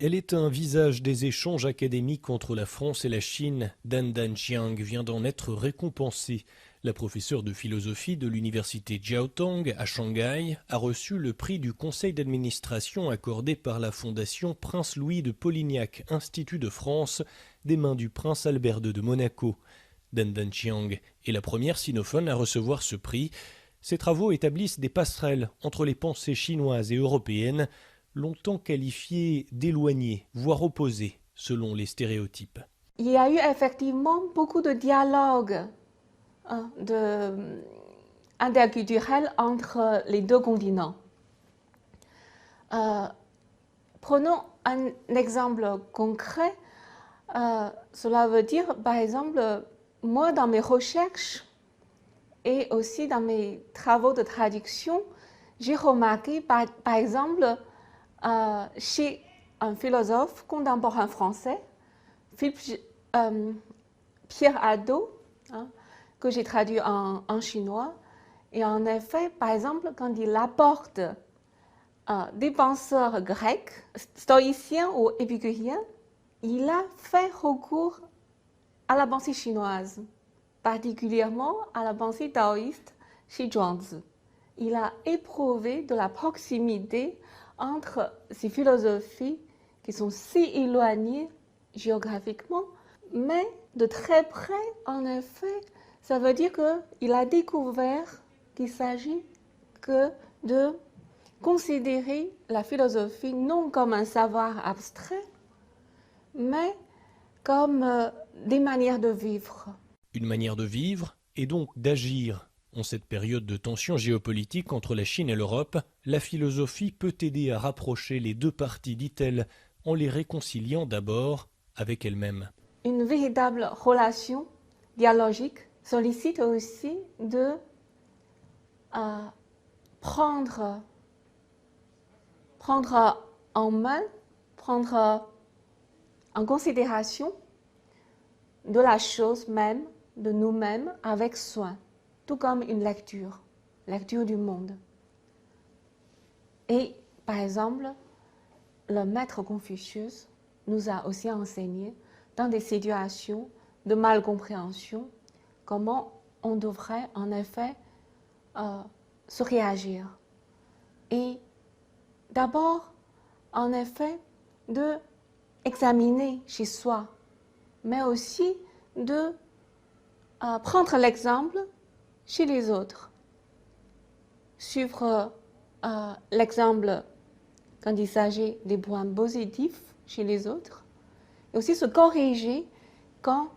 Elle est un visage des échanges académiques entre la France et la Chine. Dan Danjiang vient d'en être récompensée. La professeure de philosophie de l'université Jiaotong à Shanghai a reçu le prix du conseil d'administration accordé par la fondation Prince Louis de Polignac, Institut de France, des mains du prince Albert II de Monaco. Dan Danjiang est la première sinophone à recevoir ce prix. Ses travaux établissent des passerelles entre les pensées chinoises et européennes, longtemps qualifiées d'éloignées, voire opposées, selon les stéréotypes. Il y a eu effectivement beaucoup de dialogues interculturels entre les deux continents. Prenons un exemple concret. Cela veut dire, par exemple, moi, dans mes recherches et aussi dans mes travaux de traduction, j'ai remarqué, par exemple, chez un philosophe contemporain français, Pierre Hadot, que j'ai traduit en chinois. Et en effet, par exemple, quand il apporte des penseurs grecs, stoïciens ou épicuriens, il a fait recours à la pensée chinoise, particulièrement à la pensée taoïste chez Zhuangzi. Il a éprouvé de la proximité entre ces philosophies qui sont si éloignées géographiquement, mais de très près, en effet, ça veut dire qu'il a découvert qu'il s'agit que de considérer la philosophie non comme un savoir abstrait, mais comme des manières de vivre. Une manière de vivre et donc d'agir. En cette période de tension géopolitique entre la Chine et l'Europe, la philosophie peut aider à rapprocher les deux parties, dit-elle, en les réconciliant d'abord avec elle-même. Une véritable relation dialogique sollicite aussi de prendre en main, prendre en considération de la chose même, de nous-mêmes, avec soin, tout comme une lecture du monde. Et par exemple, le maître Confucius nous a aussi enseigné, dans des situations de malcompréhension, comment on devrait en effet se réagir. Et d'abord, en effet, de examiner chez soi, mais aussi de prendre l'exemple chez les autres. Suivre l'exemple quand il s'agit des points positifs chez les autres, et aussi se corriger quand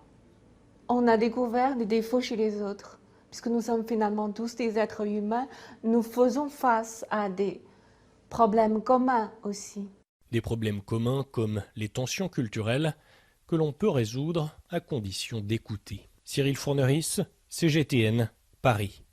on a découvert des défauts chez les autres. Puisque nous sommes finalement tous des êtres humains, nous faisons face à des problèmes communs aussi. Des problèmes communs comme les tensions culturelles que l'on peut résoudre à condition d'écouter. Cyril Fourneris, CGTN, Paris.